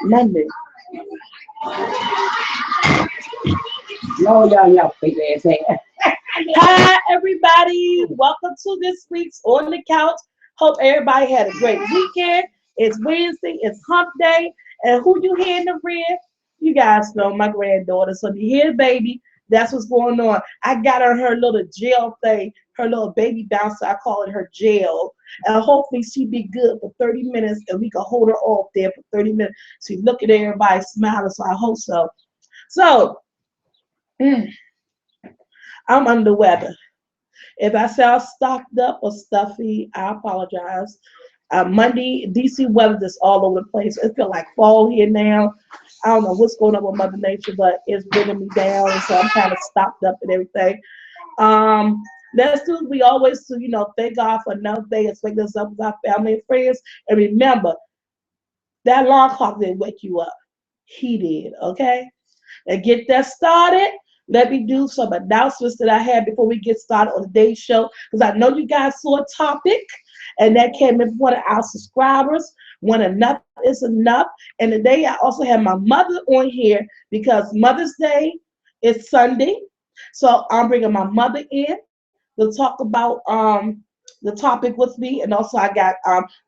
Monday. Hi, everybody. Welcome to this week's On the Couch. Hope everybody had a great weekend. It's Wednesday. It's hump day. And who you hear in the rear? You guys know my granddaughter. So you hear the baby. That's what's going on. I got her little jail thing, her little baby bouncer. I call it her jail. And hopefully she be good for 30 minutes and we can hold her off there for 30 minutes. She look at everybody smiling. So I hope so. So, I'm under the weather. If I sound stocked up or stuffy, I apologize. Monday, DC weather just all over the place. It feels like fall here now. I don't know what's going on with Mother Nature, but it's bringing me down, so I'm kind of stocked up and everything. Um, let's do. We always do. Thank God for another day and wake us up with our family and friends. And remember, that alarm clock didn't wake you up. He did. Okay. And get that started. Let me do some announcements that I had before we get started on today's show, because I know you guys saw a topic, and that came in from one of our subscribers. When enough is enough. And today I also have my mother on here because Mother's Day is Sunday. So I'm bringing my mother in to talk about the topic with me. And also I got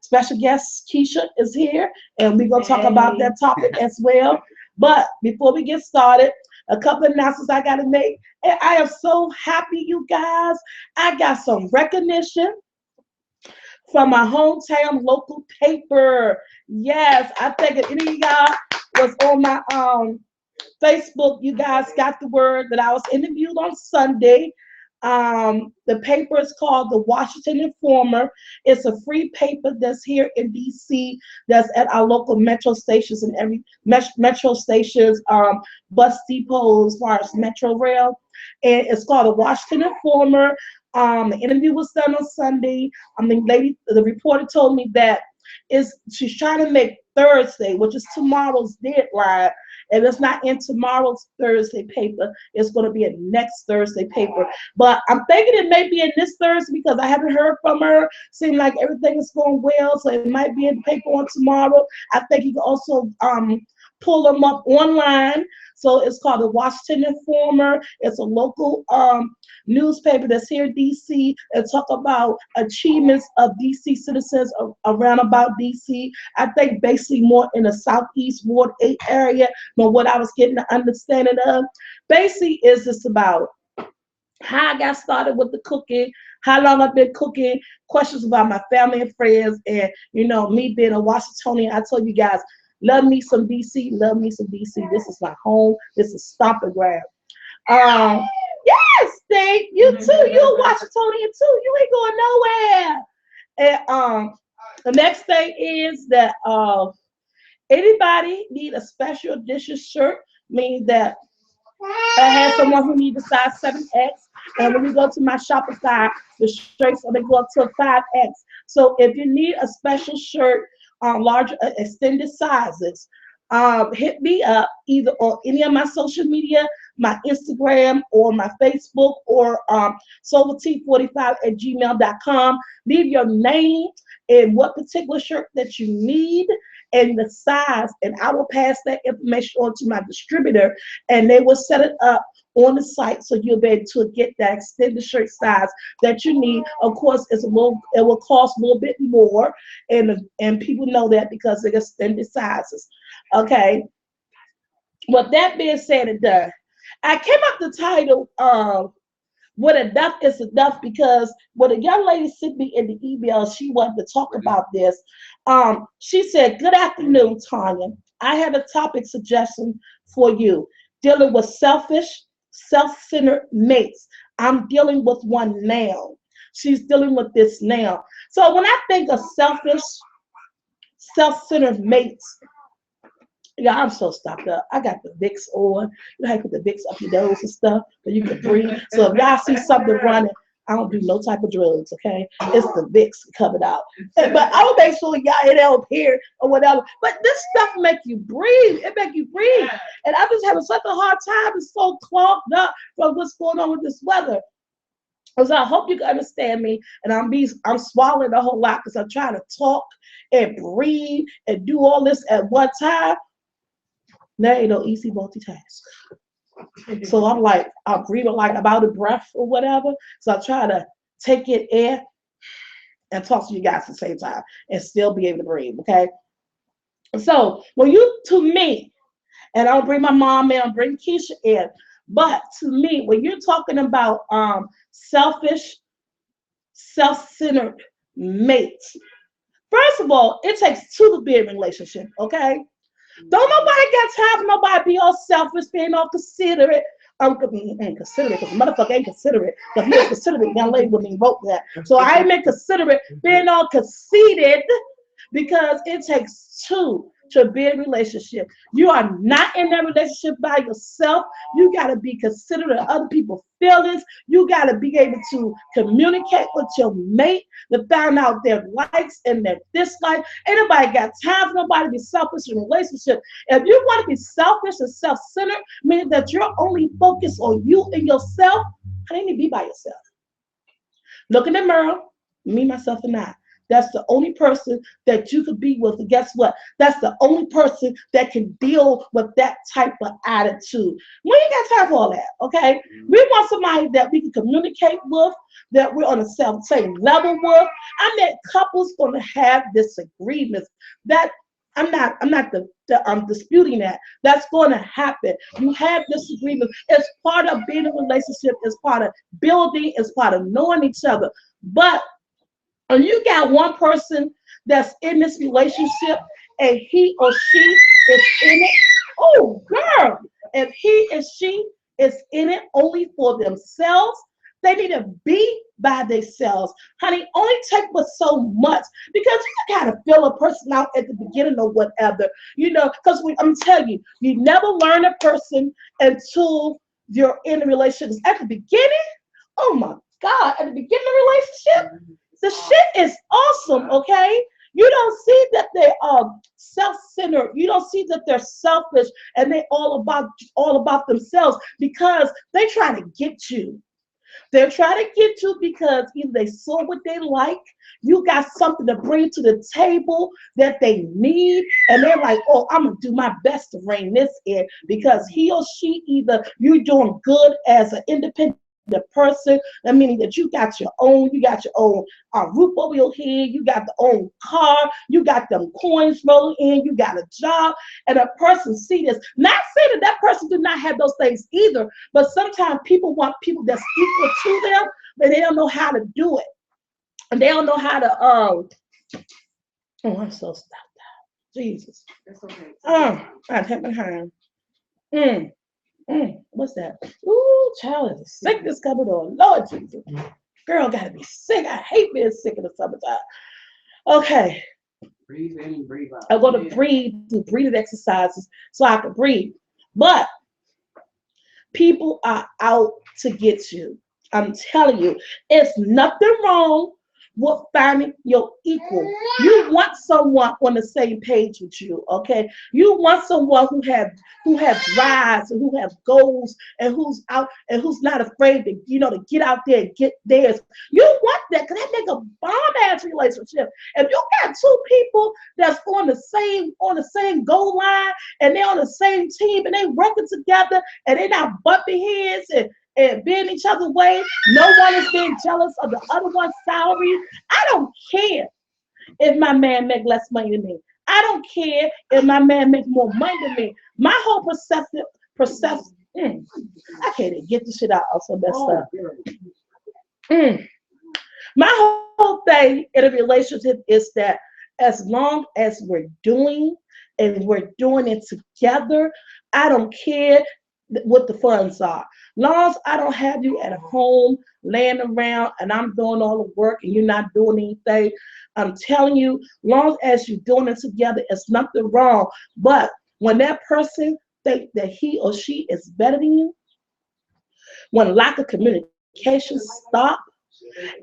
special guest Keisha is here, and we're going to talk about that topic as well. But before we get started, a couple of announcements I got to make. And I am so happy, you guys. I got some recognition from my hometown local paper. Yes, I think if any of y'all was on my Facebook, you guys got the word that I was interviewed on Sunday. The paper is called the Washington Informer. It's a free paper that's here in DC, that's at our local metro stations and every metro stations, bus depots, as far as metro rail. And it's called the Washington Informer. The interview was done on Sunday. The reporter told me that she's trying to make Thursday, which is tomorrow's deadline. And it's not in tomorrow's Thursday paper. It's going to be a next Thursday paper. But I'm thinking it may be in this Thursday because I haven't heard from her. Seems like everything is going well, so it might be in the paper on tomorrow. I think you can also pull them up online. So it's called the Washington Informer. It's a local newspaper that's here in DC and talk about achievements of DC citizens around about DC. I think basically more in the Southeast Ward 8 area, but what I was getting the understanding of basically is just about how I got started with the cooking, how long I've been cooking, questions about my family and friends, and me being a Washingtonian. I told you guys, love me some DC, love me some DC. This is my home. This is stomping ground. Yes, Steve, you too. You're a Washingtonian too. You ain't going nowhere. And the next thing is that anybody need a special edition shirt, means that I had someone who needs a size 7X. And when you go to my Shopify, the shirts are going to go up to a 5X. So if you need a special shirt on large extended sizes, hit me up either on any of my social media, my Instagram or my Facebook, or soulT45@gmail.com. Leave your name and what particular shirt that you need and the size, and I will pass that information on to my distributor, and they will set it up on the site so you'll be able to get that extended shirt size that you need. Of course, it will cost a little bit more, and people know that because they're extended sizes. Okay. With that being said and done, I came up the title "What Enough Is Enough" because when a young lady sent me in the email, she wanted to talk about this. She said, "Good afternoon, Tanya. I have a topic suggestion for you. Dealing with selfish, self-centered mates. I'm dealing with one now." She's dealing with this now. So when I think of selfish, self-centered mates, yeah, I'm so stopped up. I got the Vicks on. You know how you put the Vicks up your nose and stuff so you can breathe. So if y'all see something running, I don't do no type of drugs, okay? It's the Vicks coming out. But I will make sure y'all it up here or whatever. But this stuff make you breathe. It make you breathe. And I'm just having such a hard time. It's so clogged up from what's going on with this weather. So I hope you can understand me, and I'm swallowing a whole lot because I'm trying to talk and breathe and do all this at one time. There ain't no easy multitask. So I'm like, I'm breathing like about a breath or whatever. So I try to take it in and talk to you guys at the same time and still be able to breathe. Okay. So when you to me, and I'll bring my mom in, I'll bring Keisha in, but to me, when you're talking about selfish, self-centered mates, first of all, it takes two to be in a relationship. Okay. Don't nobody got time for nobody be all selfish, being all considerate. Ain't considerate because motherfucker ain't considerate. Because he was considerate, young lady wouldn't even vote that. So I ain't considerate being all conceited because it takes two to be in a relationship. You are not in that relationship by yourself. You got to be considerate of other people's feelings. You got to be able to communicate with your mate to find out their likes and their dislikes. Ain't nobody got time for nobody to be selfish in a relationship. If you want to be selfish and self-centered, meaning that you're only focused on you and yourself, I need to be by yourself. Look in the mirror, me, myself, and I. That's the only person that you could be with. And guess what? That's the only person that can deal with that type of attitude. We ain't got time for all that, okay? We want somebody that we can communicate with, that we're on the same level with. I met couples going to have disagreements. That I'm disputing that. That's going to happen. You have disagreements. It's part of being in a relationship. It's part of building. It's part of knowing each other. But when you got one person that's in this relationship and he or she is in it, oh girl, if he and she is in it only for themselves, they need to be by themselves. Honey, only take but so much because you gotta fill a person out at the beginning or whatever, because I'm telling you, you never learn a person until you're in a relationship. At the beginning, oh my God, at the beginning of the relationship, the shit is awesome, okay? You don't see that they are self-centered. You don't see that they're selfish and they all about themselves because they try to get you. They're trying to get you because either they saw what they like, you got something to bring to the table that they need, and they're like, oh, I'm going to do my best to rein this in because he or she, either you're doing good as an independent person, that meaning that you got your own roof over your head, you got the own car, you got them coins rolling in, you got a job, and a person see this. Not saying that person do not have those things either, but sometimes people want people that's equal to them, but they don't know how to do it, and they don't know how to. Oh, I'm so stuck. Jesus. That's okay. I hit my hand. What's that? Ooh, child, is sickness coming on. Lord Jesus. Girl gotta be sick. I hate being sick in the summertime. Okay. Breathe in, breathe out. I'm gonna do breathing exercises so I can breathe. But people are out to get you. I'm telling you, it's nothing wrong with finding your equal. You want someone on the same page with you, okay? You want someone who have drives and who have goals and who's out and who's not afraid to get out there and get theirs. You want that because that make a bomb-ass relationship. If you got two people that's on the same goal line and they're on the same team and they working together and they're not bumping heads and being each other's way, no one is being jealous of the other one's salary. I don't care if my man make less money than me. I don't care if my man make more money than me. My whole I can't even get this shit out. I'm so messed up. My whole thing in a relationship is that as long as we're doing and we're doing it together, I don't care what the funds are. Long as I don't have you at home laying around and I'm doing all the work and you're not doing anything, I'm telling you, long as you're doing it together, it's nothing wrong. But when that person think that he or she is better than you, when lack of communication stop,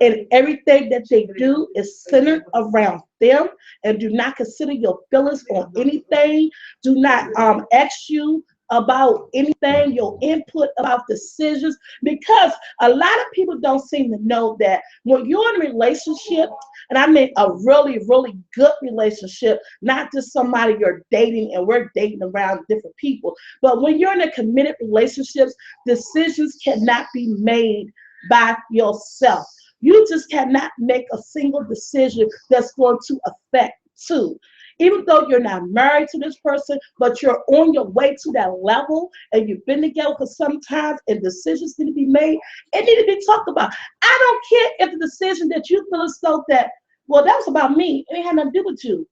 and everything that they do is centered around them and do not consider your feelings on anything, do not ask you about anything, your input about decisions, because a lot of people don't seem to know that when you're in a relationship, and I mean a really, really good relationship, not just somebody you're dating and we're dating around different people, but when you're in a committed relationships, decisions cannot be made by yourself. You just cannot make a single decision that's going to affect two. Even though you're not married to this person, but you're on your way to that level and you've been together for some time and decisions need to be made, it need to be talked about. I don't care if the decision that you feel as though that, well, that was about me. It had nothing to do with you.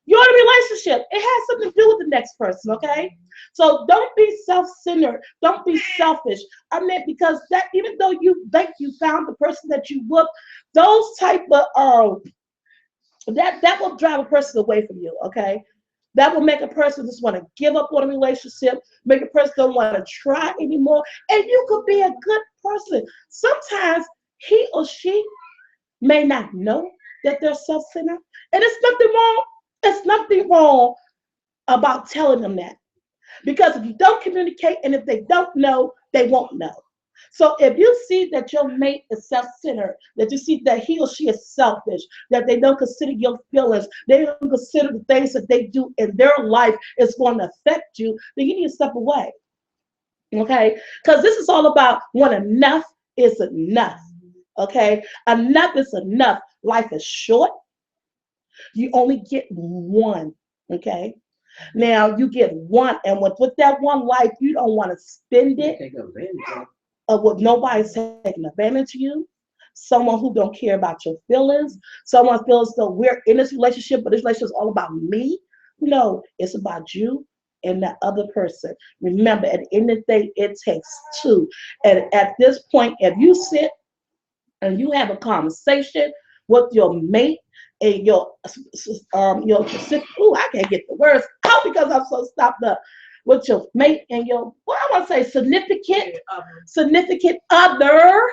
You're in a relationship. It has something to do with the next person, okay? So don't be self-centered. Don't be selfish. I mean, because that even though you think you found the person that you would, those type of that will drive a person away from you, okay? That will make a person just want to give up on a relationship, make a person don't want to try anymore. And you could be a good person. Sometimes he or she may not know that they're self-centered. And it's nothing wrong. It's nothing wrong about telling them that. Because if you don't communicate and if they don't know, they won't know. So if you see that your mate is self-centered, that you see that he or she is selfish, that they don't consider your feelings, they don't consider the things that they do in their life is going to affect you, then you need to step away. Okay? Because this is all about when enough is enough. Okay? Enough is enough. Life is short. You only get one. Okay? Now you get one, and with that one life, you don't want to spend it with nobody taking advantage of you, someone who don't care about your feelings, someone feels though we're in this relationship, but this relationship is all about me. No, it's about you and that other person. Remember, at the end of the day, it takes two. And at this point, if you sit and you have a conversation with your mate and your specific, ooh, I can't get the words out because I'm so stopped up, with your mate and your, what I want to say, significant other,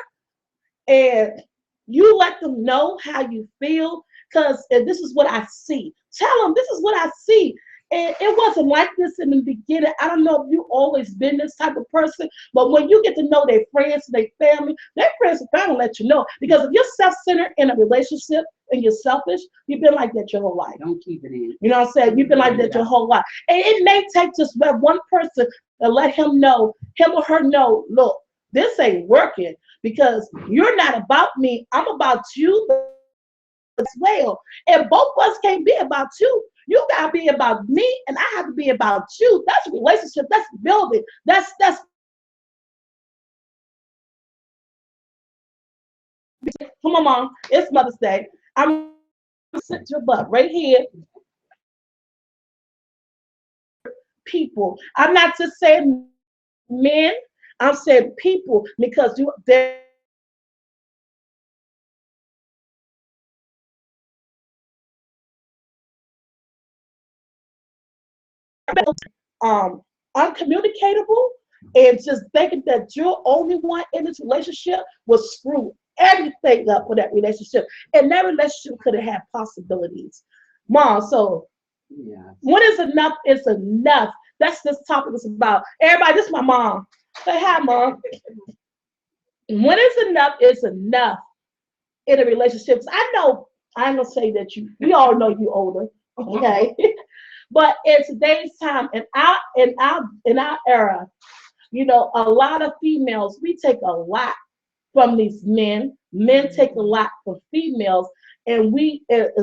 and you let them know how you feel, because this is what I see. Tell them this is what I see. And it wasn't like this in the beginning. I don't know if you've always been this type of person, but when you get to know their friends, their friends and family let you know. Because if you're self-centered in a relationship and you're selfish, you've been like that your whole life. Don't keep it in. You know what I'm saying? You've been like that your whole life. And it may take just that one person to let him or her know, look, this ain't working because you're not about me. I'm about you as well. And both of us can't be about you. You gotta be about me, and I have to be about you. That's a relationship. That's building. That's. Come on, Mom. It's Mother's Day. I'm gonna sit your butt right here. People. I'm not just saying men. I'm saying people because they're um uncommunicatable and just thinking that you're only one in this relationship will screw everything up for that relationship. And that relationship could have had possibilities. Mom, so Yeah. when is enough is enough. That's this topic is about. Everybody, this is my mom. Say hi, Mom. When is enough in a relationship. I know I'm gonna say that we all know you older, okay? But in today's time, in our era, a lot of females, we take a lot from these men. Men take a lot from females, and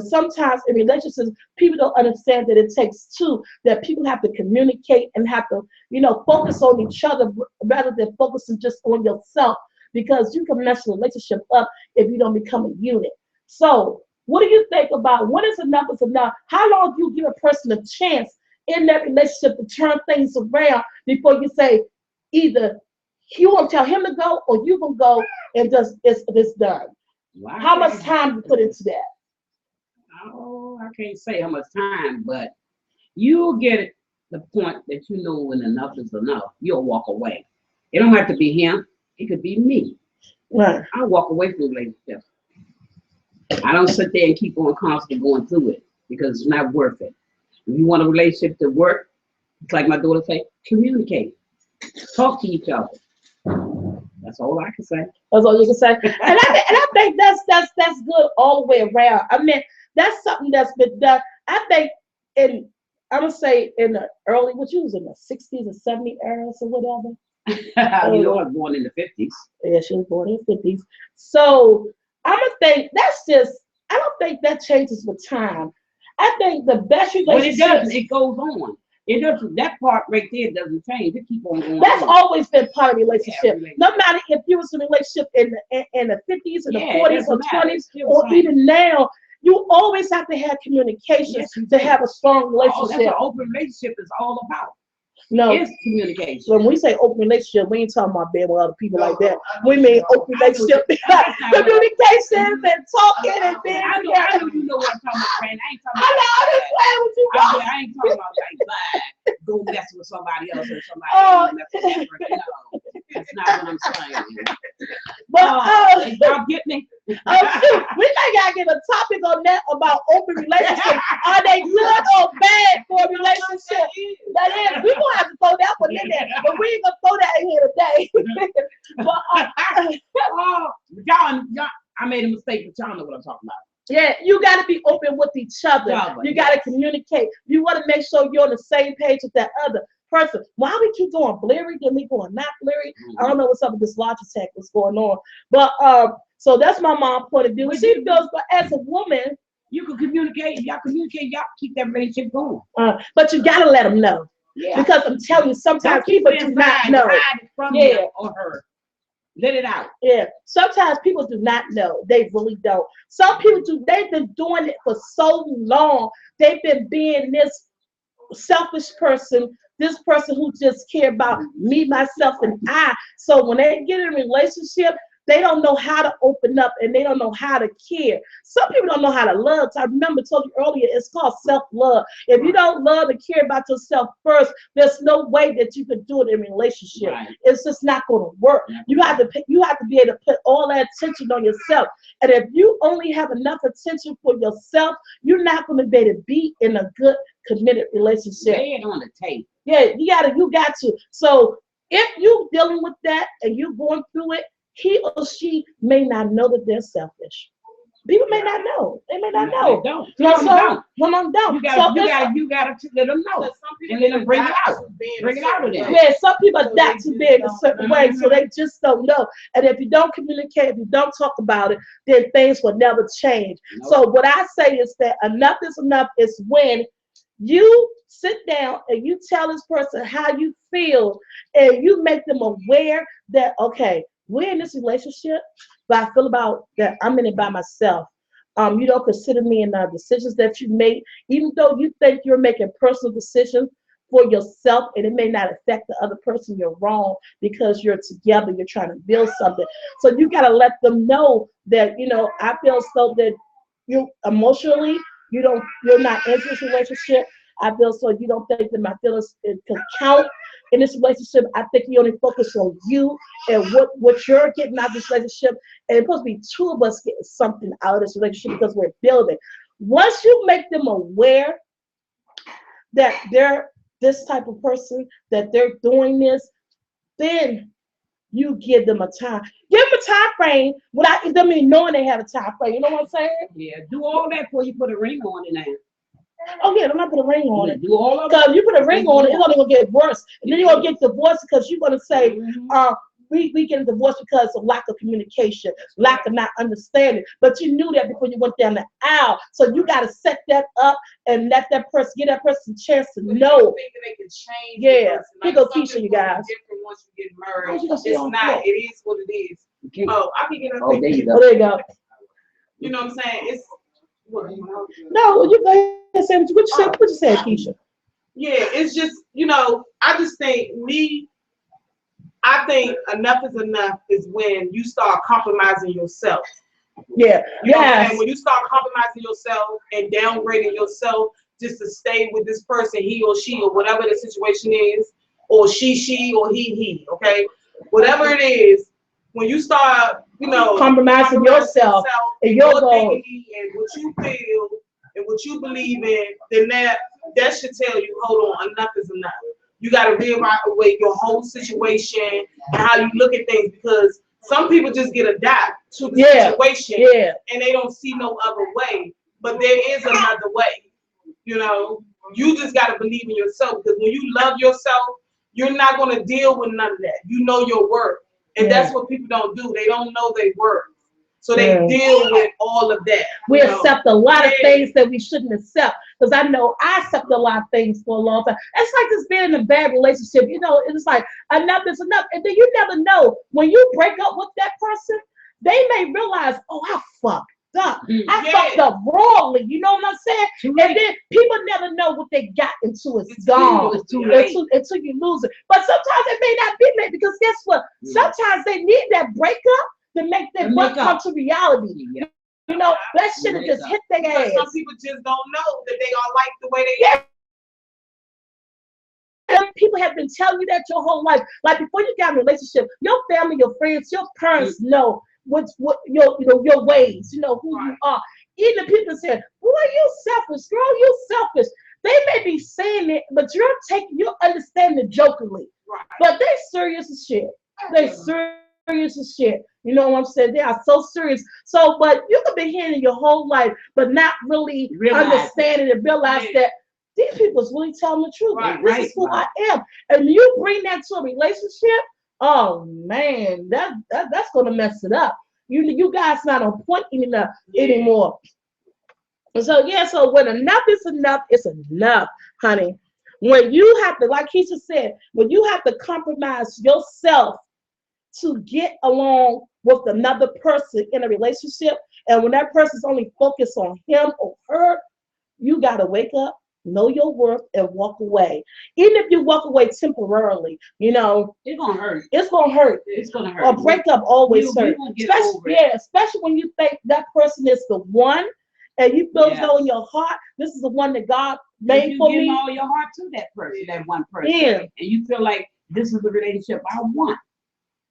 sometimes in relationships, people don't understand that it takes two. That people have to communicate and have to, focus on each other rather than focusing just on yourself, because you can mess a relationship up if you don't become a unit. So, what do you think about when is enough is enough? How long do you give a person a chance in that relationship to turn things around before you say either you want to tell him to go or you can go and just it's done? Well, How much time you put into that? Oh, I can't say how much time, but you'll get it the point that you know when enough is enough. You'll walk away. It don't have to be him. It could be me. Right. I walk away from relationships. I don't sit there and keep on constantly going through it because it's not worth it. If you want a relationship to work, It's like my daughter say, communicate, talk to each other. That's all I can say. That's all you can say. And I think that's good all the way around. I mean, that's something that's been done. I think in I'm gonna say in the early, what you was in the 60s and 70s eras or whatever. You know, I was born in the 50s. Yeah, she was born in the 50s. So I'm gonna think that's just. I don't think that changes with time. I think the best But it relationship. doesn't. It goes on. It doesn't. That part right there doesn't change. It keep on going. That's on. always been part of relationship. Yeah, No matter if you was in a relationship in the 50s, in the Yeah, it 40s or doesn't matter. 20s, It's still or the same. even now, you always have to have communication Yes, you to do. have a strong Oh, that's relationship. what open relationship is all about. No, It's communication. when we say open relationship, we ain't talking about being with other people like that. We mean open relationship, communication and talking and being I know together. you know what I'm talking about, man. I ain't talking I about know, I'm just playing with you. I ain't talking about like bye, go mess with somebody else or somebody Oh. else. No, that's not what I'm saying. But Y'all get me? shoot, we might gotta get a topic on that about open relationships. Are they good or bad for a relationship? That is, we gonna have to throw that one in there, but we ain't gonna throw that in here today. But Oh, y'all, I made a mistake, but y'all know what I'm talking about. yeah, you gotta be open with each other. Yeah, You gotta communicate. You wanna make sure you're on the same page with that other person. Why we keep going blurry, then we going not blurry? I don't know what's up with this Logitech that's going on. But so that's my mom's point of view. But She feels, but as a woman, You can communicate. Y'all communicate. Y'all keep that relationship going. but you gotta let them know. Yeah. Because I'm telling you, sometimes Don't keep people it do inside. not know. Hide it from Yeah. him or her. Let it out. Yeah, sometimes people do not know. They really don't. Some people do. They've been doing it for so long. They've been being this selfish person, this person who just care about me, myself, and I. So when they get in a relationship, they don't know how to open up and they don't know how to care. Some people don't know how to love. So I remember told you earlier, it's called self-love. If you don't love and care about yourself first, there's no way that you can do it in a relationship. Right. It's just not going to work. You have to be able to put all that attention on yourself. And if you only have enough attention for yourself, you're not going to be able to be in a good committed relationship. Lay it on the tape. Yeah, you got to. So if you dealing with that and you're going through it, he or she may not know that they're selfish. People may not know. They may not know. They don't. No, Some so don't. some of them don't. You gotta let them know. And let them bring it out. Bring it out of them. Yeah, some people adapt to being a certain way, so they just don't know. And if you don't communicate, if you don't talk about it, then things will never change. Nope. So what I say is that enough is enough is when you sit down and you tell this person how you feel and you make them aware that, okay, we're in this relationship, but I feel about that I'm in it by myself. You don't consider me in the decisions that you make, even though you think you're making personal decisions for yourself and it may not affect the other person. You're wrong because you're together, you're trying to build something. So you got to let them know that, I feel so that you emotionally, you're not in this relationship. I feel so you don't think that my feelings can count in this relationship. I think you only focus on you and what you're getting out of this relationship. And it's supposed to be two of us getting something out of this relationship because we're building. Once you make them aware that they're this type of person, that they're doing this, then you give them a time. Give them a time frame without them even knowing they have a time frame. You know what I'm saying? Yeah, do all that before you put a ring on it now. Oh yeah, I'm not put a ring on it. Do all of Because you put a ring on it, it's only gonna get worse. And then you're gonna get divorced because you're gonna say, we get divorced because of lack of communication, lack of not understanding. But you knew that before you went down the aisle. So you gotta set that up and let that person give that person a chance to know. Think that they can change. Yeah. The Here go person. Keisha, you guys. Different once you get married. Oh, she gonna sit It's on the not. floor. It is what it is. Okay. Oh, I can get her. Oh, there you Oh, go. there you go. You know what I'm saying? It's. What, No, you go ahead and say what you said, Keisha. yeah, it's just, I just think I think enough is enough is when you start compromising yourself. Yeah. You know what I'm Yes. saying? When you start compromising yourself and downgrading yourself just to stay with this person, he or she, or whatever the situation is, or she, or he, okay? Whatever it is, when you start, Compromising yourself and your goals. dignity and what you feel and what you believe in, then that that should tell you, hold on, enough is enough. You got to reevaluate your whole situation and how you look at things, because some people just get adapted to the situation and they don't see no other way. But there is another way. You know, you just got to believe in yourself, because when you love yourself, you're not going to deal with none of that. You know your worth. And that's what people don't do. They don't know their worth. So they deal with all of that. We accept a lot of things that we shouldn't accept. Because I know I accept a lot of things for a long time. It's like just being in a bad relationship. You know, it's like enough is enough. And then you never know. When you break up with that person, they may realize, oh, I fucked up. I fucked up wrongly. You know what I'm saying? And then people never know what they got into. It's gone until you lose it. But sometimes it may not be late, because guess what? Sometimes they need that breakup to make their work come to reality. You know, that shit have just hit their ass. Some people just don't know that they are like the way they are. People have been telling you that your whole life. Like before you got in a relationship, your family, your friends, your parents know what your ways, you know who you are. Even people say, boy, you selfish, girl, you selfish. They may be saying it, but you're understanding it jokingly. But they serious as shit. They serious as shit. You know what I'm saying? They are so serious. So, but you could be hearing your whole life, but not really understanding and realize that these people's really telling the truth. This is who I am. And you bring that to a relationship, oh man, that's gonna mess it up. You guys not on point anymore. So when enough is enough, it's enough, honey. When you have to, like Keisha said, when you have to compromise yourself to get along with another person in a relationship, and when that person's only focused on him or her, you gotta wake up, know your worth, and walk away. Even if you walk away temporarily, you know it's gonna hurt. It's gonna hurt. It's gonna hurt. A breakup always hurts. Especially when you think that person is the one, and you feel as though in your heart, this is the one that God made for me. You give all your heart to that person, that one person, and you feel like this is the relationship I want,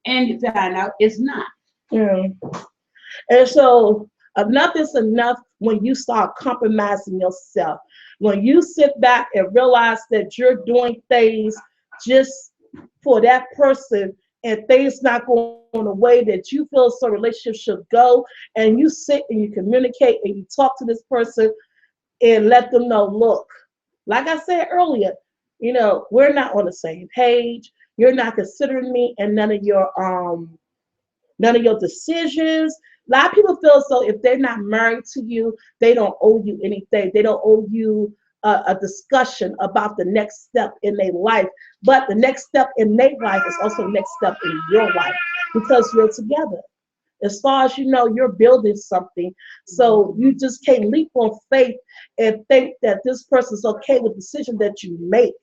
and you find out it's not. And so enough is enough when you start compromising yourself. When you sit back and realize that you're doing things just for that person, and things not going the way that you feel so relationship should go, and you sit and you communicate and you talk to this person and let them know, look, like I said earlier, you know, we're not on the same page. You're not considering me in none of your decisions. A lot of people feel as though if they're not married to you, they don't owe you anything. They don't owe you a discussion about the next step in their life. But the next step in their life is also the next step in your life, because you're together. As far as you know, you're building something. So you just can't leap on faith and think that this person's okay with the decision that you make.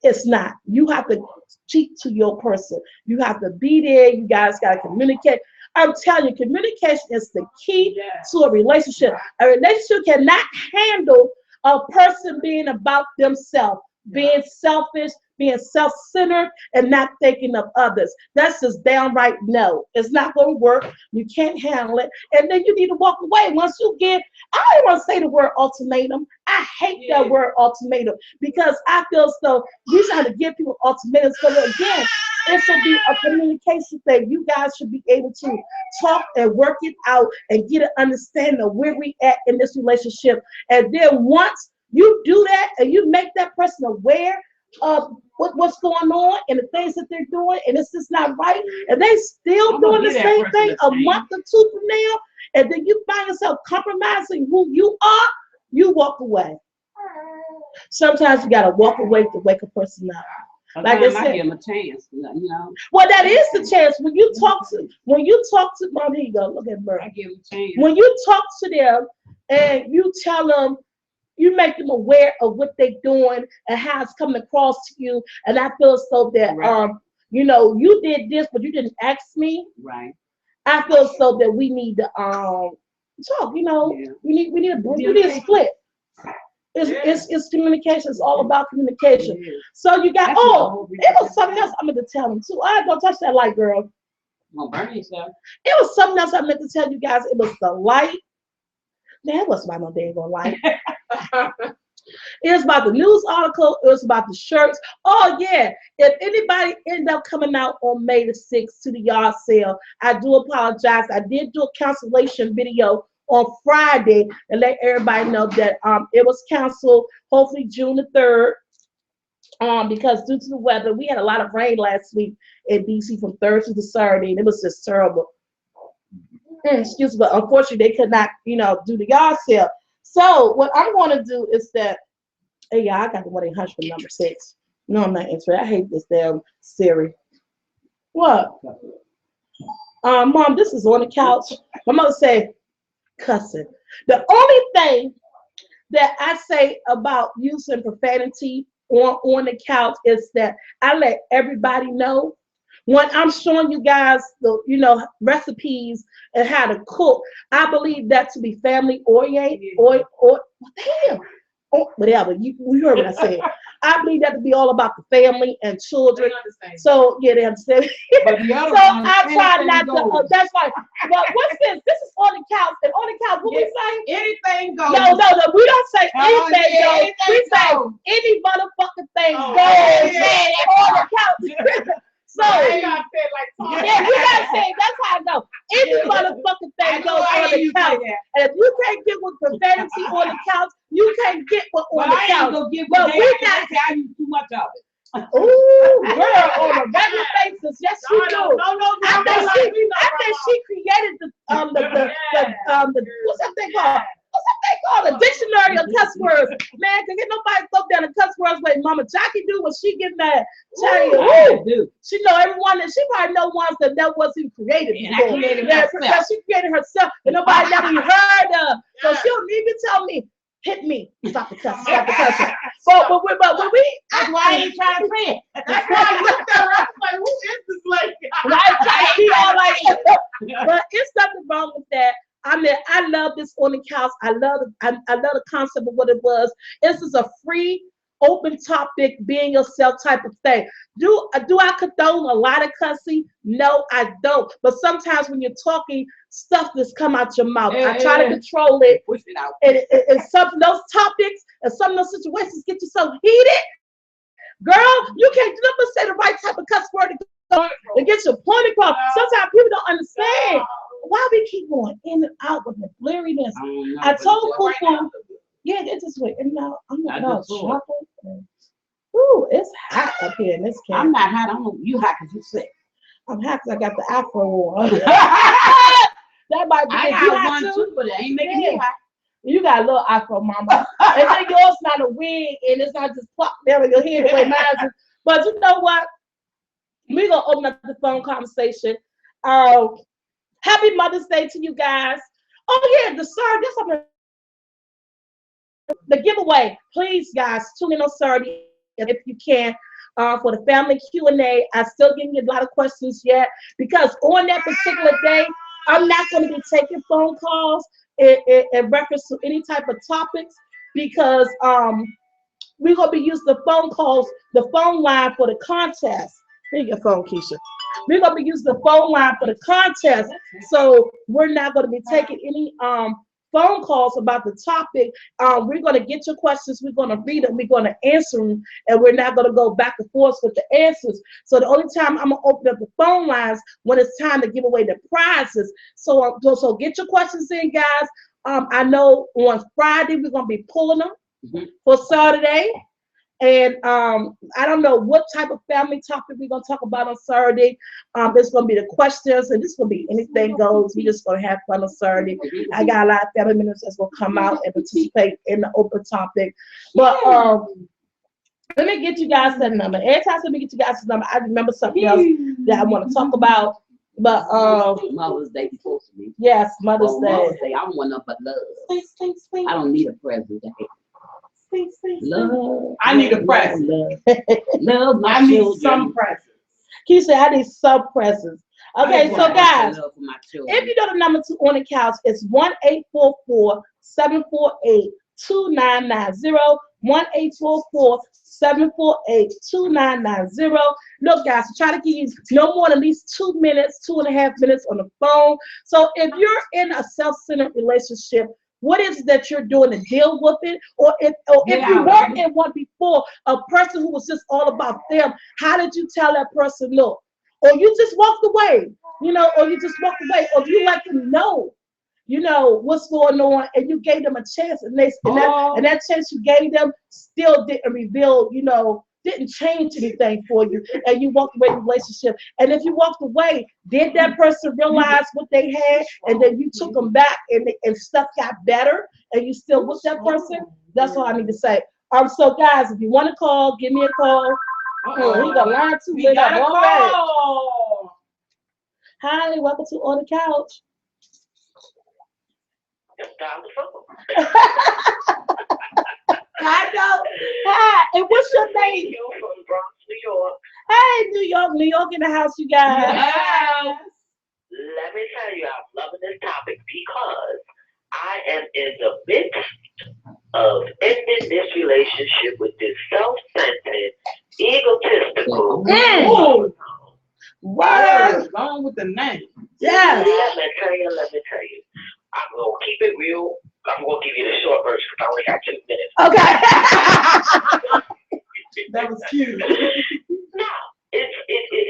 It's not. You have to speak to your person. You have to be there. You guys got to communicate. I'm telling you, communication is the key to a relationship. A relationship cannot handle a person being about themselves, being selfish, being self-centered, and not thinking of others. That's just downright no. It's not going to work. You can't handle it. And then you need to walk away. Once you get, I don't want to say the word ultimatum. I hate that word ultimatum, because I feel as though we trying to give people ultimatums. But again, it should be a communication thing. You guys should be able to talk and work it out and get an understanding of where we at in this relationship. And then once you do that and you make that person aware of what's going on and the things that they're doing, and it's just not right, and they still doing the same thing a month or two from now, and then you find yourself compromising who you are, you walk away. Sometimes you gotta walk away to wake a person up. Like I said, give them a chance, you know. Well, that is the chance. When you talk to, well, here you go. Look at Bert. I give them a chance. When you talk to them and you tell them, you make them aware of what they're doing and how it's coming across to you. And I feel so that you know, you did this, but you didn't ask me. Right. I feel so that we need to talk. You know, we need a split. It's communication. It's all about communication. So you got, it was something else I meant to tell them too. Don't touch that light, girl. Don't burn yourself. It was something else I meant to tell you guys. It was the light. Man, it wasn't about no dang on light. It was about the news article. It was about the shirts. Oh yeah. If anybody end up coming out on May the 6th to the yard sale, I do apologize. I did do a cancellation video on Friday and let everybody know that it was canceled. Hopefully June the 3rd. Because due to the weather, we had a lot of rain last week in DC from Thursday to Saturday, and it was just terrible. Excuse me, but unfortunately they could not, do the yard sale. So what I'm going to do is that, hey, yeah, I got the 1-800 number 6. No, I'm not interested. I hate this damn Siri. What? Mom, this is on the couch. My mother said, cussing. The only thing that I say about using profanity on the couch is that I let everybody know when I'm showing you guys the recipes and how to cook. I believe that to be family oriented or damn or whatever you heard what I said. I believe that to be all about the family and children. So yeah, they understand. But the other So one, I try not anything to. goes. That's right. But what's this? This is on the couch. And on the couch, what we say? Anything goes. No. We don't say Oh, anything yeah, goes. anything We say goes. any motherfucking thing Oh, goes yeah. on the couch. So They gotta say it like yeah, we gotta say that's how I know. Any motherfucking thing goes on the couch. And if you can't get with profanity on the couch, you can't get with on the couch. But we not. I use too much of it. Ooh, girl, on a regular basis, yes you do. No. I think she created the what's that thing called? What's that thing called? A dictionary of cuss words. Man, can get nobody go down the cuss words like Mama Jackie do when she get mad. Tell you, she know everyone, and she probably know ones that wasn't created before. Because she created herself, and nobody never even heard of. So she don't even tell me, hit me, stop the cussing, stop the cussing. But when we, That's why I ain't trying to say it. That's why I looked at her. I was like, who is this lady? right, trying to be all like, but it's nothing wrong with that. I mean, I love this on the couch. I love the concept of what it was. This is a free, open topic, being yourself type of thing. Do I condone a lot of cussing? No, I don't. But sometimes when you're talking, stuff just come out your mouth. I try to control it. Push it out. And some of those topics and some of those situations get you so heated. Girl, you can't never say the right type of cuss word to get your point across. Sometimes people don't understand why we keep going in and out with the blurriness. I told Fufu, yeah, it's this way. And now I'm not chocolate. Ooh, it's hot up here in this camp. I'm not hot. You hot because you sick. I'm hot because I got the afro on. That might be. I got one too, but it ain't making me hot. You got a little afro, mama. And then yours not a wig, and it's not just pop down in your head the way mine is. But you know what? We're gonna open up the phone conversation. Happy Mother's Day to you guys. Oh yeah, the giveaway. Please, guys, tune in on Saturday if you can. For the family Q&A, I still getting a lot of questions yet because on that particular day, I'm not going to be taking phone calls in reference to any type of topics because we're going to be using the phone line for the contest. Here your phone, Keisha. We're going to be using the phone line for the contest, so we're not going to be taking any phone calls about the topic. We're going to get your questions. We're going to read them. We're going to answer them, and we're not going to go back and forth with the answers. So the only time I'm going to open up the phone lines when it's time to give away the prizes. So get your questions in, guys. I know on Friday we're going to be pulling them for Saturday. And I don't know what type of family topic we're going to talk about on Saturday. There's going to be the questions, and this is going to be anything goes. We're just going to have fun on Saturday. I got a lot of family members that's going to come out and participate in the open topic. But let me get you guys that number. Every time let me get you guys the number, I remember something else that I want to talk about. But Mother's Day supposed to be. Yes, Mother's Day. Mother's Day. I don't want nothing but love. I don't need a present. Love. I need a present. Love my I need children. some presents. Keisha, I need some presents. Okay, so guys, Love for my children. if you know the number to on the couch, it's 1-844-748-2990. 1-844-748-2990. Look, guys, try to give you no more than at least 2 minutes, 2.5 minutes on the phone. So if you're in a self-centered relationship, What is it that you're doing to deal with it? Or if you weren't in one before, a person who was just all about them, how did you tell that person look? Or you just walked away, or you just walked away, or you let them know, what's going on, and you gave them a chance, and that chance you gave them still didn't reveal, didn't change anything for you, and you walked away from the relationship. And if you walked away, did that person realize what they had, and then you took them back, and stuff got better, and you still with that person? That's all I need to say. So guys, if you want to call, give me a call. Oh, he got line too lit up already. Hi, welcome to On the Couch. I know. Hi, and what's your name? From Bronx, New York. Hey, New York in the house, you guys. Yes. Let me tell you, I'm loving this topic because I am in the midst of ending this relationship with this self-centered, egotistical. What? Wrong with the name? Yes. Let me tell you. I'm going to keep it real. I'm going to give you the short version because I only got 2 minutes. Okay. That was cute. No, it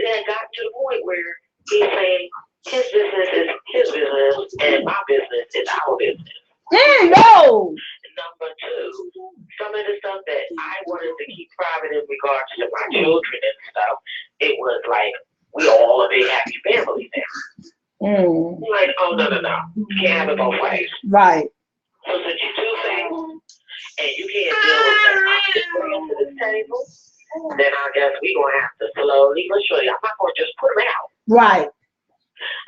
had got to the point where he's saying his business is his business and my business is our business. No. Number 2, some of the stuff that I wanted to keep private in regards to my children and stuff, it was like, we all a big happy family now. Like, oh, no. You can't have it both ways. Right. So since you two things, and you can't deal with that I'm just bringing to the table, then I guess we're going to have to slowly, let's show you, I'm not going to just put them out. Right.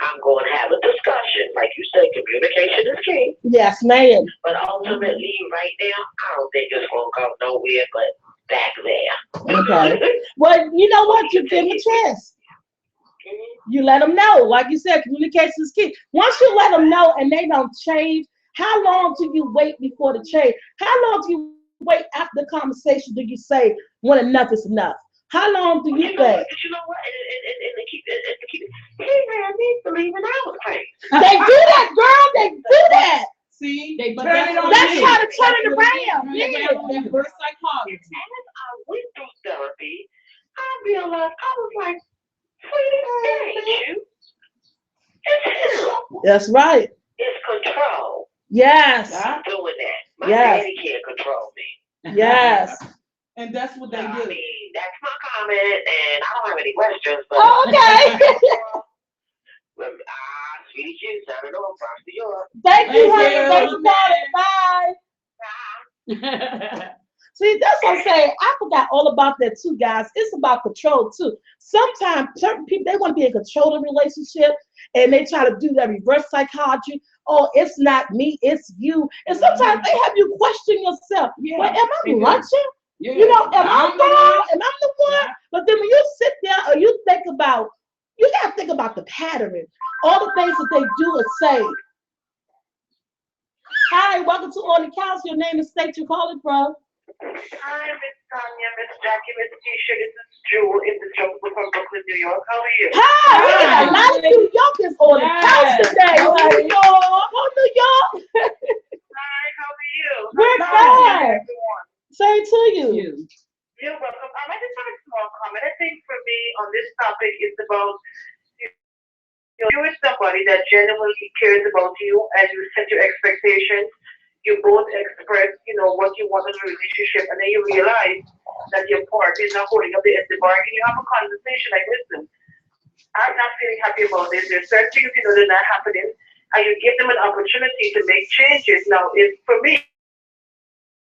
I'm going to have a discussion. Like you said, communication is key. Yes, ma'am. But ultimately, right now, I don't think it's going to go nowhere but back there. Okay. Well, you know what? You give them a chance. You let them know. Like you said, communication is key. Once you let them know and they don't change, how long do you wait before the change? How long do you wait after the conversation do you say when enough is enough? How long do you think? You know what? And to keep it, hey man, they believe in I was crazy. They do that, girl. They do that. See, They but turn it on That's you. how to turn it around. Yeah. Yeah. Reverse psychology. As I went through therapy, I realized I was like, sweetie, it ain't you. It's him. That's right. It's control. Yes. I'm doing that. My Yes. daddy can't control me. Yes. And that's what they I do. mean, that's my comment, and I don't have any questions, but Oh, okay. sweetie juice, I don't know, from New York. Thank you, honey. Thank Thanks you. for calling. Bye. See, that's what I'm saying. I forgot all about that too, guys. It's about control too. Sometimes certain people, they want to be in control of the relationship, and they try to do that reverse psychology. Oh, it's not me, it's you. And sometimes they have you question yourself. Yeah, Well, am I lunching? Yeah. Am I I'm the wrong? one. Am I the one? Yeah. But then when you sit there or you think about, you got to think about the pattern, all the things that they do or say. Hi, welcome to On the Couch. Your name is state you're calling from. Hi, Miss Tanya, Miss Jackie, Miss Keisha. This is Jewel in the jungle from Brooklyn, New York. How are you? Hi, we got a lot of New Yorkers on the couch today. Oh, Honey. New York. Oh, New York. Hi, how are you? We're Hi, fine. everyone. Same to you. You're welcome. I just have a small comment. I think for me on this topic, it's about you with somebody that genuinely cares about you and you set your expectations. You both express, what you want in a relationship, and then you realize that your partner is not holding up the end of the bargain. You have a conversation like, listen, I'm not feeling happy about this. There's certain things they're not happening, and you give them an opportunity to make changes. Now, if for me,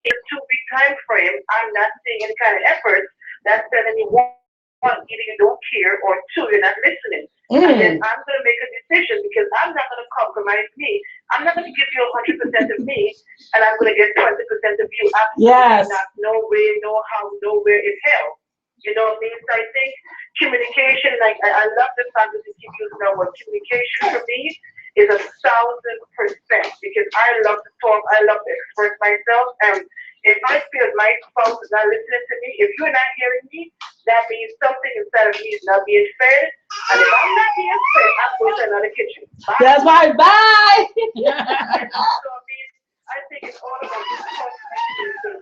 in a 2-week time frame, I'm not seeing any kind of effort, that's telling me one, either you don't care, or 2, you're not listening. And then I'm going to make a decision because I'm not going to compromise me. I'm not going to give you 100% of me, and I'm going to get 20% of you. Absolutely Yes. not. No way, no how, nowhere in hell. You know what I mean? So I think communication, like I love the fact that you keep using that word. Communication for me is 1,000% because I love to talk, I love to express myself, and if I feel my spouse is not listening to me, if you're not hearing me, that means something inside of me is not being fed. And if I'm not being fed, I'm going to another kitchen. Bye. That's right. Bye. So I mean, I think it's all about communication.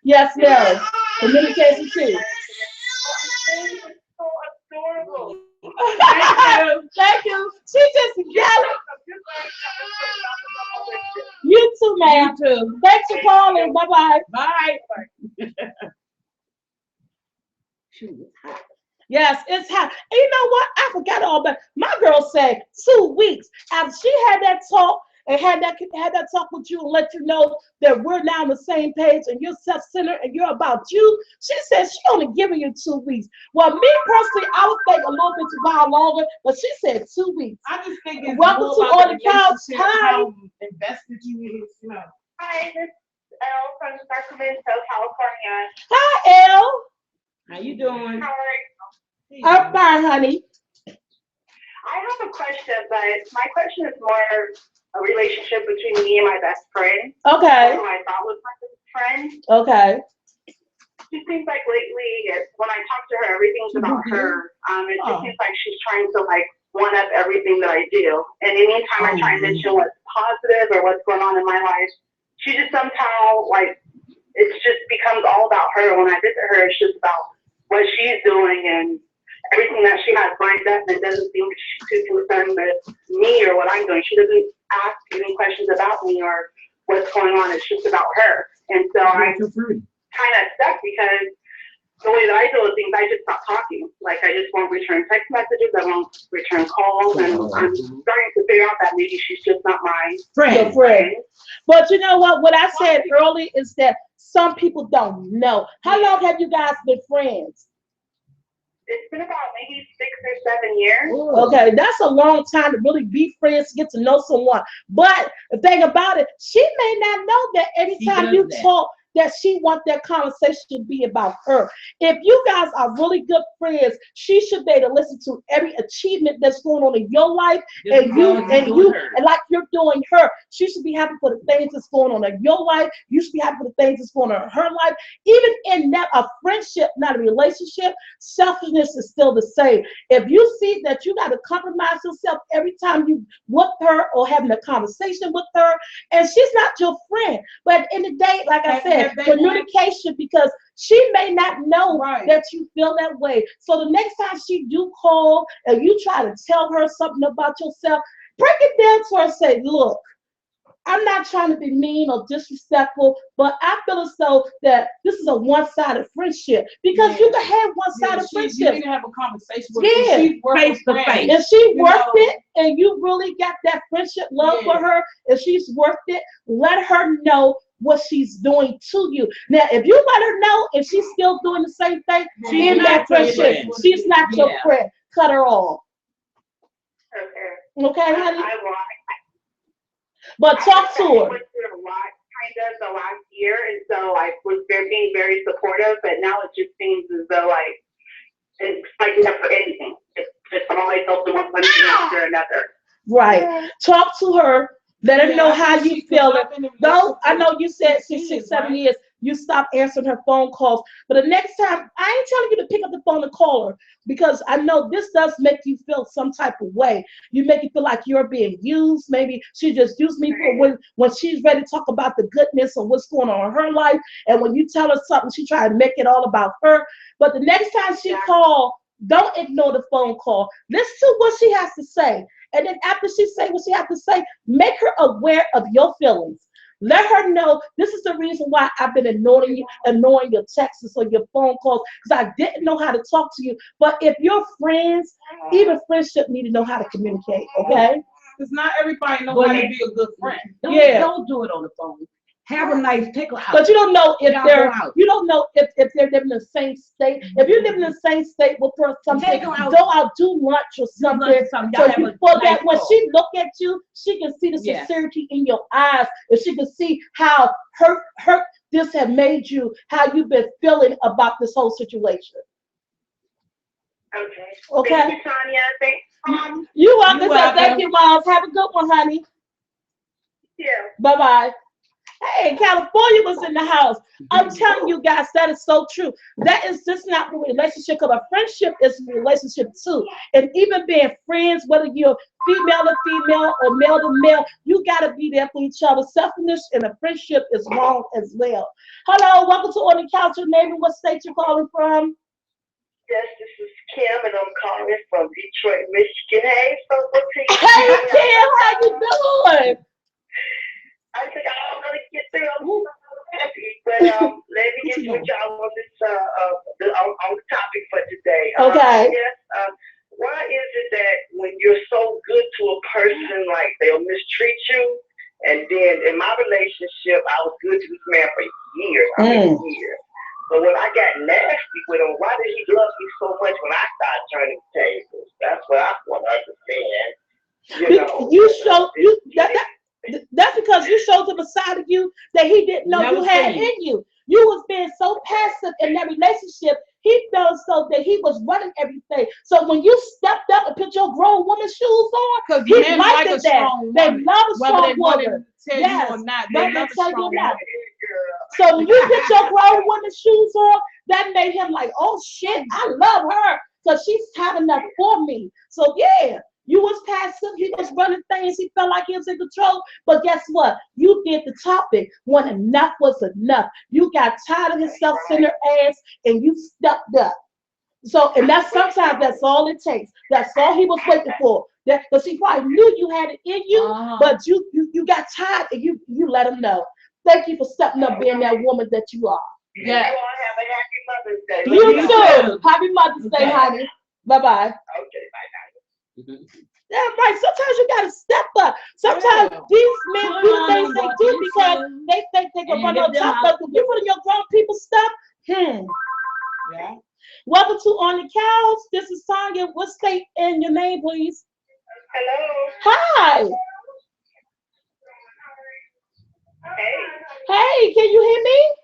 Yes, no. Communication too. It's so adorable. Thank you. She just yelling. You too, ma'am. You too. Thanks for calling. Bye-bye. Bye. Shoot. Yes, it's hot. And you know what? I forgot all about. My girl said 2 weeks after she had that talk and had that talk with you and let you know that we're now on the same page and you're self-centered and you're about you. She said she only giving you 2 weeks. Well, me personally, I would think a little bit while longer, but she said 2 weeks. I just think it's Welcome more to about On the Couch. Hi. how invested you is, you know. Hi, this is Elle from Sacramento, California. Hi, Elle. How you doing? How are you? I'm fine, honey. I have a question, but my question is more a relationship between me and my best friend. Okay. Who I thought was my best friend. Okay. She seems like lately, when I talk to her, everything's about her. It just seems like she's trying to like one up everything that I do. And anytime I try and mention what's positive or what's going on in my life, she just somehow like it just becomes all about her. When I visit her, it's just about what she's doing and everything that she has lined up, and doesn't seem too concerned with me or what I'm doing. She doesn't ask any questions about me or what's going on. It's just about her. And so I'm kind of stuck because the way that I deal with things, I just stop talking. Like I just won't return text messages. I won't return calls. And I'm starting to figure out that maybe she's just not my Your friend. But you know what? What I said earlier is that some people don't know. How long have you guys been friends? It's been about maybe 6 or 7 years. Okay, that's a long time to really be friends, get to know someone. But the thing about it, she may not know that anytime you talk, that she wants that conversation to be about her. If you guys are really good friends, she should be able to listen to every achievement that's going on in your life, and like you're doing her. She should be happy for the things that's going on in your life. You should be happy for the things that's going on in her life. Even in that a friendship, not a relationship, selfishness is still the same. If you see that you got to compromise yourself every time you with her or having a conversation with her, and she's not your friend, but at the end of the day, like I said, communication, because she may not know that you feel that way. So the next time she do call and you try to tell her something about yourself, break it down to her and say, look, I'm not trying to be mean or disrespectful, but I feel as though that this is a one-sided friendship, because you can have one-sided friendship. You need to have a conversation with her. She's face to face. If she worth it and you really got that friendship love for her, if she's worth it, let her know what she's doing to you. Now, if you let her know and she's still doing the same thing, in that friendship, she's not your friend. Cut her off. Okay, honey? I will. But talk to her. I went through a lot kind of the last year, and so I was being very supportive, but now it just seems as though like it's fighting up for anything. It's just always something one thing after another. Right. Talk to her. Let her know how you feel. Though I know you said 6, 7 years, you stopped answering her phone calls. But the next time, I ain't telling you to pick up the phone and call her, because I know this does make you feel some type of way. You make you feel like you're being used. Maybe she just used me for when she's ready to talk about the goodness of what's going on in her life. And when you tell her something, she try to make it all about her. But the next time she calls, don't ignore the phone call. Listen to what she has to say. And then after she say what she has to say, make her aware of your feelings. Let her know this is the reason why I've been ignoring your texts or your phone calls, because I didn't know how to talk to you. But if you're friends, even friendship need to know how to communicate, okay? Because not everybody knows how to be a good friend. Don't do it on the phone. Have a nice take her out. But you don't know if they're living in the same state. If you're living in the same state with her, something, go out, do lunch or something. So that when she look at you, she can see the sincerity in your eyes, and she can see how hurt this have made you, how you've been feeling about this whole situation. Okay. Thank you, Tanya. Thanks, Mom. You're welcome. Thank you, Mom. Have a good one, honey. Yeah. Bye-bye. Hey, California was in the house. I'm telling you guys, that is so true. That is just not the relationship, because a friendship is a relationship too. And even being friends, whether you're female to female or male to male, you gotta be there for each other. Selfishness in a friendship is wrong as well. Hello, welcome to On the Couch. Your name and what state you're calling from? Yes, this is Kim, and I'm calling from Detroit, Michigan. Hey, Football Team. Hey Kim, how you doing? I think I'm gonna get there. I'm so happy, but let me get with y'all on this on the topic for today. Okay. Yes. Why is it that when you're so good to a person, like they'll mistreat you? And then in my relationship, I was good to this man for years. Years. But when I got nasty with him, why did he love me so much when I started turning tables? That's what I want to understand. That's because you showed him a side of you that he didn't know you had in you. You was being so passive in that relationship. He felt so that he was running everything. So when you stepped up and put your grown woman shoes on, he liked it that. They love a strong woman. Yes, or not, they love a strong woman. So when you put your grown woman shoes on, that made him like, oh shit, I love her because she's having enough for me. So yeah. You was passive, he was running things, he felt like he was in control. But guess what? You did the topic when enough was enough. You got tired of his self-centered ass and you stepped up. So, and sometimes that's all it takes. That's all he was waiting for. Because he probably knew you had it in you, but you got tired and you let him know. Thank you for stepping up, being that woman that you are. Yeah. You all have a happy Mother's Day. You too. Happy Mother's Day, honey. Bye-bye. Okay, bye-bye. Yeah, right. Sometimes you gotta step up. Sometimes these men do things they do because they think they can run on top of you. Put in your grown people stuff. Yeah. Welcome to On the Couch. This is Tanya. What state and your name, please? Hello. Hi. Hey. Hey, can you hear me?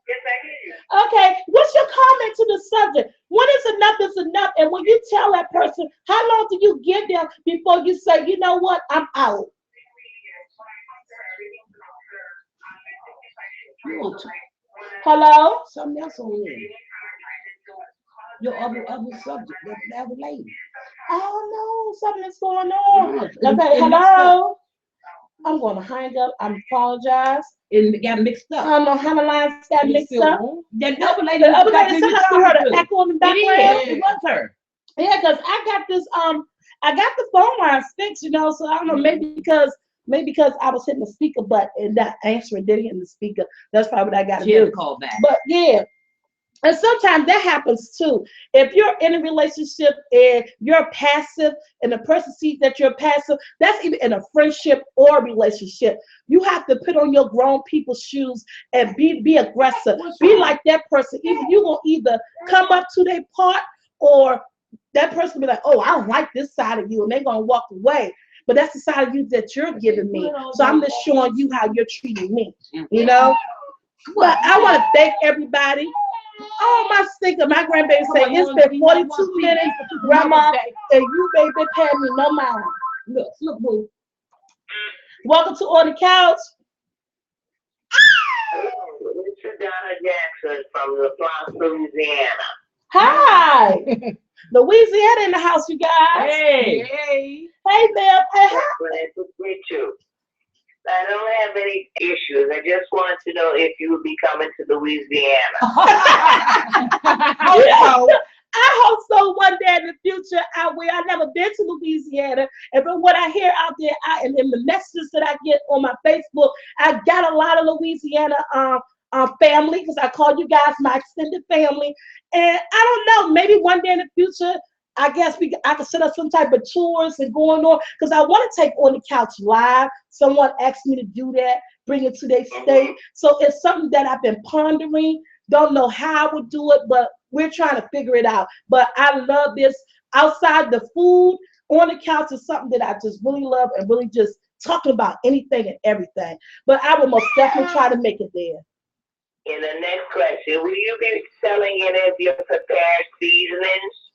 Yes, I hear you. Okay. What's your comment to the subject? When is enough is enough? And when you tell that person, how long do you give them before you say, you know what, I'm out? Hello? Something else on there. Your other subject, that other lady. Oh no, something's going on. Okay, hello. I'm going to hang up. I apologize. It got mixed up. I don't know how the lines got mixed up. That other lady, sometimes we heard an echo in the background. It was her. Yeah, because I got this I got the phone lines fixed, so I don't know, maybe because I was hitting the speaker button and not answering, didn't hit the speaker. That's probably what I got to do. Call back. But yeah. And sometimes that happens too. If you're in a relationship and you're passive and the person sees that you're passive, that's even in a friendship or a relationship. You have to put on your grown people's shoes and be aggressive. Be like that person. You're going to either come up to their part or that person will be like, oh, I don't like this side of you. And they're going to walk away. But that's the side of you that you're giving me. So I'm just showing you how you're treating me, But I want to thank everybody. Oh, my stinker, my grandbaby said, it's been 42 minutes, Grandma, and you ain't been paying me no mind. Look, boo. Welcome to On the Couch. Hello, this is Donna Jackson from La Place, Louisiana. Hi. Louisiana in the house, you guys. Hey, ma'am. Glad to meet you. I don't have any issues. I just want to know if you will be coming to Louisiana. I hope so one day in the future. I've never been to Louisiana, and from what I hear out there, and in the messages that I get on my Facebook, I got a lot of Louisiana family, because I call you guys my extended family. And I don't know, maybe one day in the future, I guess I could set up some type of tours and going on, because I want to take On the Couch live. Someone asked me to do that, bring it to their state. So it's something that I've been pondering. Don't know how I would do it, but we're trying to figure it out. But I love this. Outside the food, On the Couch is something that I just really love, and really just talking about anything and everything. But I will most definitely try to make it there. In the next question, will you be selling any of your prepared seasonings?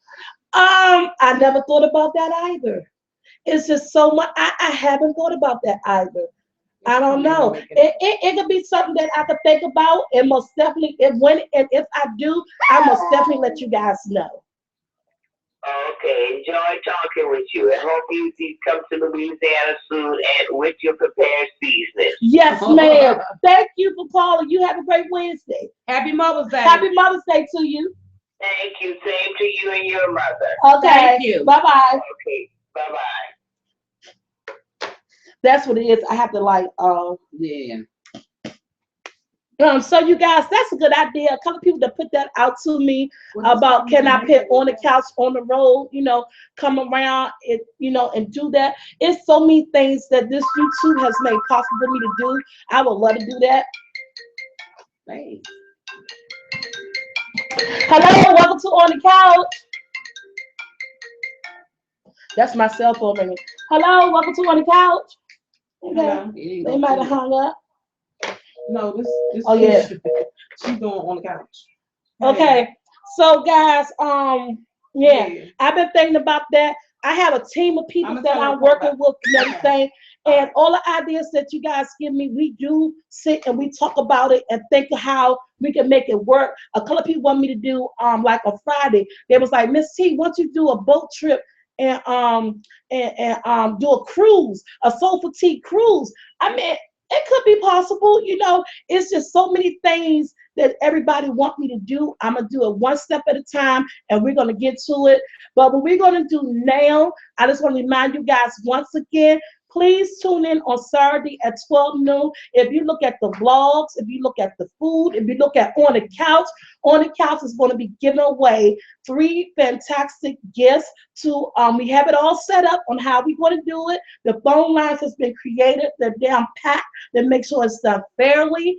I never thought about that either. It's just so much. I haven't thought about that either. I don't know. It could be something that I could think about, and most definitely, if I do, I most definitely let you guys know. Okay, enjoy talking with you. And hope you come to Louisiana soon and with your prepared seasoning. Yes, ma'am. Thank you for calling. You have a great Wednesday. Happy Mother's Day. Happy Mother's Day to you. Thank you. Same to you and your mother. Okay. Thank you. Bye bye. Okay, bye-bye. That's what it is. I have to Yeah. So you guys, that's a good idea. A couple people that put that out to me about can I put on the couch on the road, come around it, and do that. It's so many things that this YouTube has made possible for me to do. I would love to do that. Hey. Hello, welcome to On the Couch. That's my cell phone ringing. Hello, welcome to On the Couch. Okay. They might have hung up. No, this Oh yeah. She's doing on the couch. Okay. So guys, yeah, I've been thinking about that. I have a team of people that I'm working with and everything. And all the ideas that you guys give me, we do sit and we talk about it and think of how we can make it work. A couple of people want me to do like on Friday. They was like, Miss T, why don't you do a boat trip and do a cruise, a Soulful Tea cruise? I mean, it could be possible, it's just so many things that everybody want me to do. I'm gonna do it one step at a time and we're gonna get to it. But what we're gonna do now, I just want to remind you guys once again, please tune in on Saturday at 12 noon. If you look at the vlogs, if you look at the food, if you look at On the Couch is going to be giving away 3 fantastic gifts to, we have it all set up on how we're going to do it. The phone lines has been created. They're down packed to make sure it's done fairly.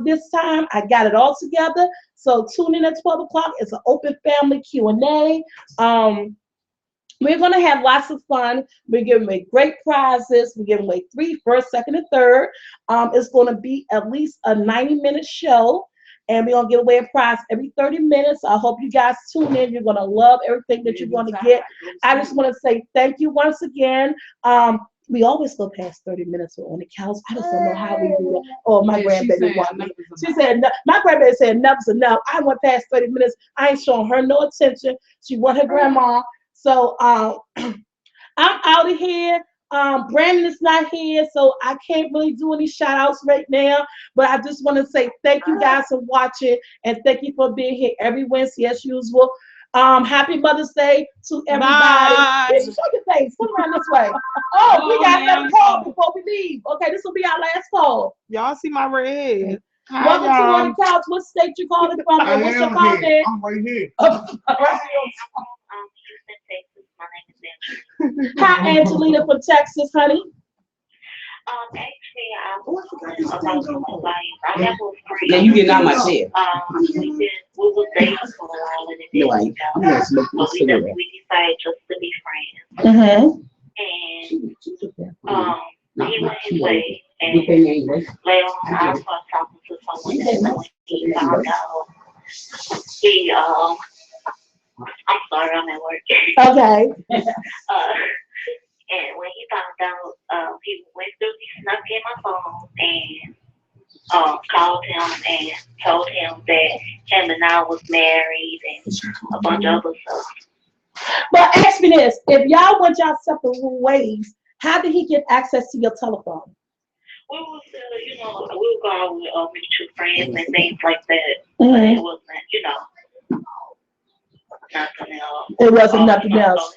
This time, I got it all together. So tune in at 12 o'clock. It's an open family Q&A. We're going to have lots of fun. We're giving away great prizes. We're giving away 3, first, second, and third. It's going to be at least a 90-minute show. And we're going to give away a prize every 30 minutes. I hope you guys tune in. You're going to love everything that you're going to get. I just want to say thank you once again. We always go past 30 minutes on the couch. I just don't know how we do that. Oh, my grandbaby wanted me. She said, my grandbaby said enough's enough. I went past 30 minutes. I ain't showing her no attention. She want her grandma. So I'm out of here. Brandon is not here, so I can't really do any shout outs right now. But I just want to say thank you guys for watching and thank you for being here every Wednesday as usual. Happy Mother's Day to everybody. Show your face. Come around this way. Oh, we got another call before we leave. Okay, this will be our last call. Y'all see my red head. Hi, Welcome to On the Couch. What state you calling from? And what's your comment? I'm right here. Texas. My name is Angela. Hi, Angelina from Texas, honey. Actually, I was about somebody. I have a friend. Yeah, you getting out my chair. We was dating for a while and it didn't work out. But we decided just to be friends. And he went his way. And later on, I started talking to someone that when he found out, he I'm sorry, I'm at work. Okay. And when he found out, he went through, he snuck in my phone and called him and told him that him and I was married and a bunch of other stuff. But ask me this, if y'all went y'all separate ways, how did he get access to your telephone? We was, we were going with mutual friends and things like that. But it wasn't, nothing else. It wasn't nothing else.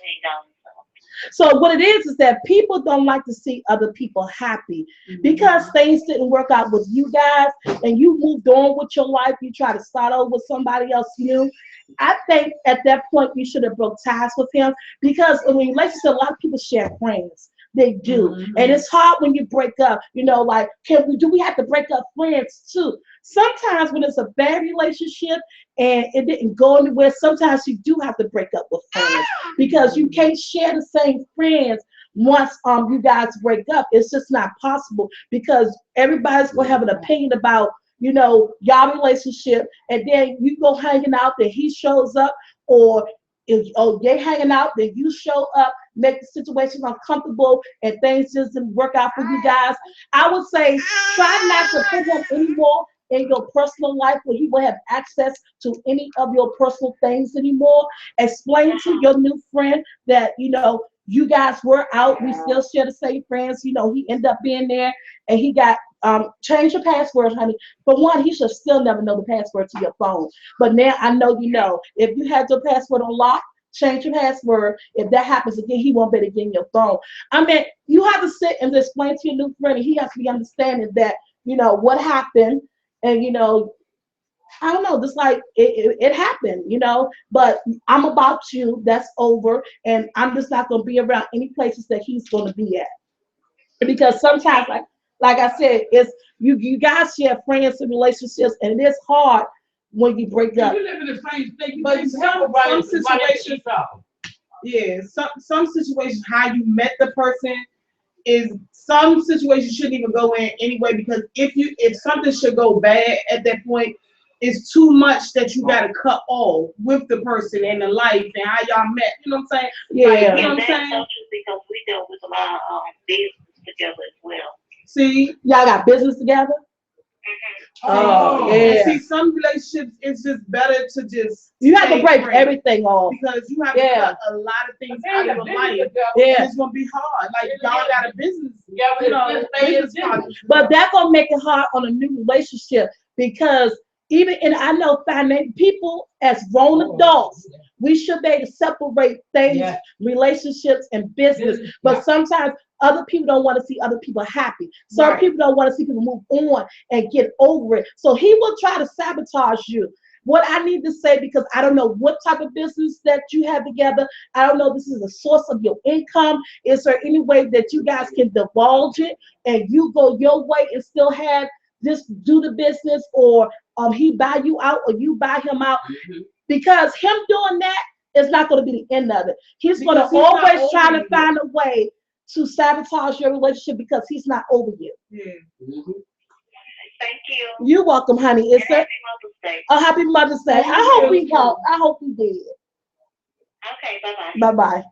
So what it is that people don't like to see other people happy because things didn't work out with you guys and you moved on with your life. You try to start over with somebody else new. I think at that point you should have broke ties with him because in a relationship, a lot of people share friends. They do. And it's hard when you break up, like, do we have to break up friends too? Sometimes when it's a bad relationship and it didn't go anywhere, sometimes you do have to break up with friends because you can't share the same friends once you guys break up. It's just not possible because everybody's going to have an opinion about, y'all relationship, and then you go hanging out, then he shows up, or if they hanging out, then you show up. make the situation uncomfortable and things just didn't work out for you guys, I would say try not to put him anymore in your personal life where he will have access to any of your personal things anymore. Explain to your new friend that, you guys were out, we still share the same friends. He ended up being there and he got change your password, honey. For one, he should still never know the password to your phone. But now I know you know. If you had your password unlocked, change your password. If that happens again, he won't be able to get in your phone. I mean, you have to sit and explain to your new friend, and he has to be understanding that, what happened, and I don't know, just like it happened, but I'm about you, that's over, and I'm just not gonna be around any places that he's gonna be at. Because sometimes, like I said, it's you guys share friends and relationships, and it is hard when you break up. You live in the same state, But some situations, problem. yeah, some situations, how you met the person is some situations shouldn't even go in anyway, because if something should go bad at that point, it's too much that you gotta cut off with the person and the life and how y'all met. You know what I'm saying? Yeah. Like, you know And what I'm that's saying? so true because we dealt with a lot of business together as well. See, Y'all got business together? Oh, and yeah. see, some relationships it's just better to just You have to stay break friends, everything off. because you have to cut a lot of things out of your life. Yeah. It's gonna be hard. Like y'all got a business, Yeah, business partners. But that's gonna make it hard on a new relationship, because even I know finance people as grown adults, we should be able to separate things, Yeah. relationships and business. But sometimes other people don't want to see other people happy. Some Right. people don't want to see people move on and get over it. So he will try to sabotage you. What I need to say, because I don't know what type of business that you have together. I don't know if this is a source of your income. Is there any way that you guys can divulge it and you go your way and still have just do the business, or he buy you out or you buy him out? Because him doing that is not going to be the end of it. He's going to Because he's not always try over to you. find a way to sabotage your relationship because he's not over you. Yeah. Thank you. You're welcome, honey. It's And a happy Mother's Day. happy Mother's Day. I hope we help. I hope we did. Okay, bye-bye. Bye bye.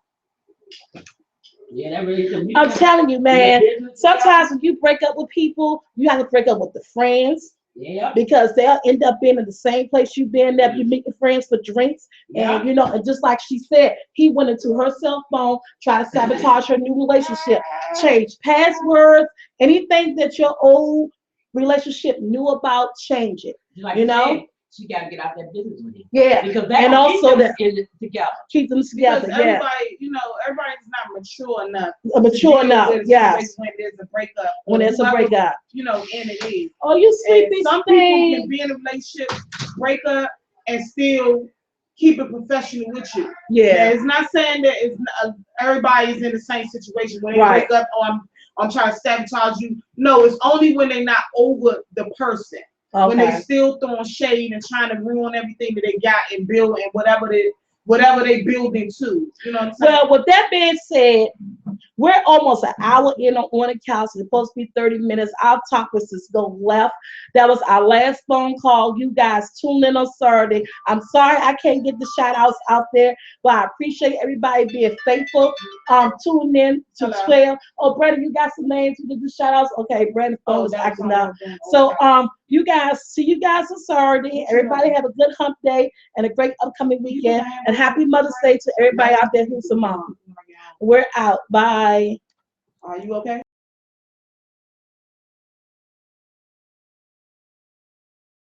Yeah, that really. I'm telling you, man. Sometimes when you break up with people, you have to break up with the friends. Yeah. Because they'll end up being in the same place you've been there. You meet your friends for drinks. And and just like she said, he went into her cell phone, try to sabotage her new relationship, change passwords, anything that your old relationship knew about, change it. Like you know? said, she got to get out that business with him. Yeah. Because that And also that together. keep them together. Because Yeah. everybody's not mature enough. Mature enough. Yes. When there's a breakup. When there's a breakup. And it is. Oh, you sleepy? And some people can be in a relationship, break up, and still keep it professional with you. Yeah. Now, it's not saying that everybody's in the same situation when they Right. break up. Oh, I'm trying to sabotage you. No, it's only when they're not over the person. Okay. When they still throwing shade and trying to ruin everything that they got and build and whatever they build into. You know what I'm saying? Well, with that being said, we're almost an hour in on the couch. It's supposed to be 30 minutes. Our topics just go left. That was our last phone call. You guys tune in on Saturday. I'm sorry I can't get the shout outs out there, but I appreciate everybody being faithful. Tune in to 12. Oh, Brandon, you got some names to do the shout outs? Okay, Brandon's phone is acting up. So you guys, see you guys on Saturday. Everybody have a good hump day and a great upcoming weekend. And happy Mother's Day to everybody out there who's a mom. We're out. Bye. Are you okay?